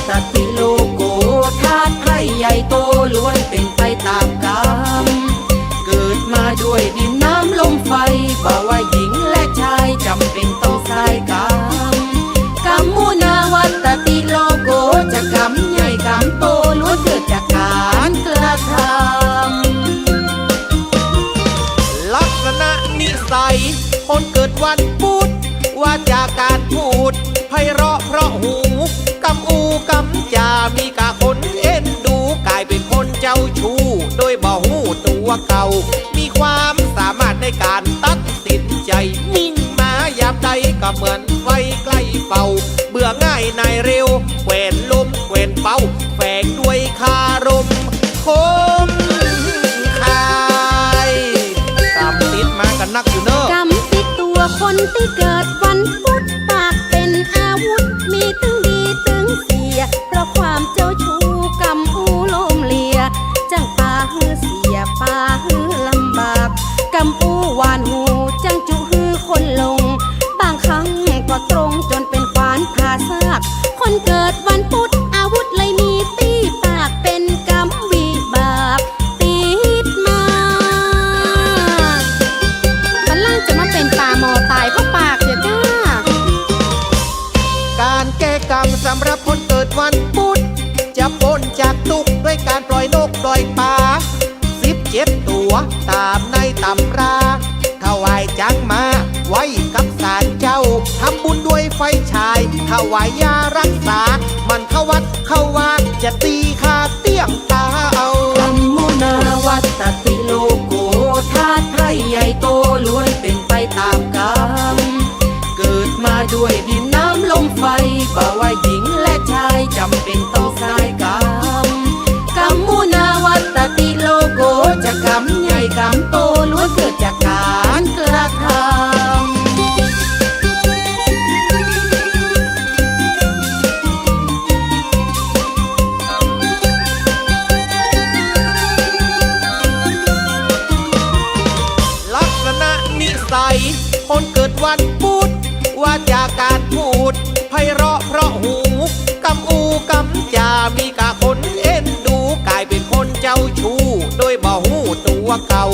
ตติโลโกธาตุไทยใหญ่โตล้วนเป็นไปตามกรรมเกิดมาด้วยดินน้ำลมไฟบ่ว่าหญิงและชายจำเป็นต้องสายกรรมกรรมมุนาวัตติโลโกจะกรรมใหญ่กรรมโตล้วนเกิดจากการกระทำลักษณะนิสัยคนเกิดวันพุธว่าจากการพูดไพเราะเพราะหูกำอูกำจามีกะคนเอ็นดูกลายเป็นคนเจ้าชู้โดยบ่หูตัวเก่ามีความสามารถในการตัดสินใจนิ่งมายามใดก็เหมือนไฟใกล้เป่าเบื่อง่ายนายเร็วแขวนลมแขวนเป่าแฝงด้วยคารมคมคายกำติดมากันนักอยู่เนอะกำติดตัวคนที่เกิดวันพุธปากเป็นอาวุธมีตึงดีตึงเสียเพราะความเจ้าชู้กำอูลมเลียจังปาฮือเสียปาฮือลำบากกำอูหวานหูจังจุฮือคนลงบางครั้งก็ตรงจนเป็นควานผ่าซากคนเกิดวันพุธอาวุธเลยมีตีปากเป็นกำวิบากติดมาบันล่างจะมาเป็นปลาหมอตายเพราะปากเสียจ้าการแก้กรรมสำหรับคนเกิดวันพุธจะพ้นจากทุกข์ด้วยการปล่อยนกปล่อยปลา17 ตัวตามในตำราถวายจังมาไว้กับศาลเจ้าทำบุญด้วยไฟฉายถวายยารักษามันเข้าวัดเข้าวาจะตีขาเตี้ยงตาเอากรรมมุนาวัตติโลโกธาตุไทยใหญ่โตล้วนเป็นไปตามกรรมเกิดมาด้วยดินน้ำลมไฟบ่ว่าหญิงและชายจำเป็นต้องสายกรรมกรรมมุนาวัตติโลโกจะกรรมใหญ่กรรมโตล้วนเกิดจากการกระทำลักษณะนิสัยคนเกิดวันพุธว่าจากการพูดไพเราะเพราะหูกำอูกำจามีกะคนเอ็นดูกลายเป็นคนเจ้าชู้โดยบ่หูตัวเก่า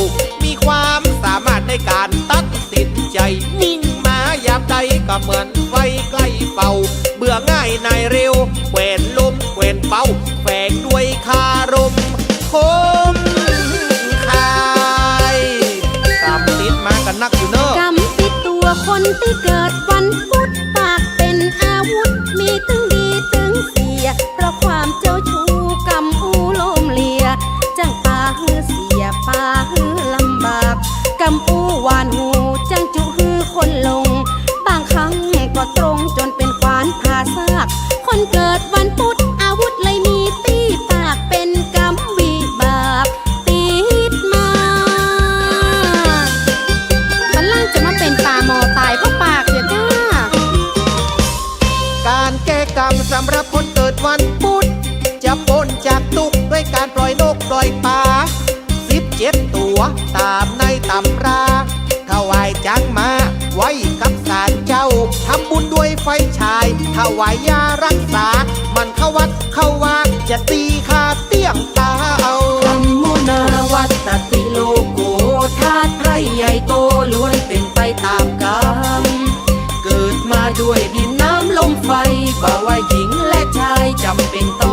มีความสามารถในการตัดสินใจนิ่งมายามใดก็เหมือนไฟใกล้เป่าเบื่อง่ายนายเร็วแขวนลมแขวนเป่าแฝงด้วยคารมคมคายกำติดมากันนักอยู่เนอะกำติดตัวคนที่เกิดวันพุธปากเป็นอาวุธมีตึงดีตึงเสียเพราะความเจ้าชู้กำอูลมเลียจังปาฮือเสียปาฮือลำบากกำอูหวานหูจังจุฮือคนลงบางครั้งก็ตรงจนเป็นควานผ่าซากคนเกิดวันพุธอาวุธเลยมีตีปากเป็นกำวิบากติดมาบันล่างจะมาเป็นปลาหมอตายเพราะปากเสียจ้าการแก้กรรมสำหรับคนเกิดวันพุธจะพ้นจากทุกข์ด้วยการปล่อยนกปล่อยปลา17 ตัวตามในตำราถวายจังมาไว้กับศาลเจ้าทำบุญด้วยไฟฉายถวายยารักษามันเข้าวัดเข้าวาจะตีขาเตี้ยงตาเอากรรมมุนาวัตติโลโกธาตุไทยใหญ่โตล้วนเป็นไปตามกรรมเกิดมาด้วยดินน้ำลมไฟบ่ว่าหญิงและชายจำเป็นต้อง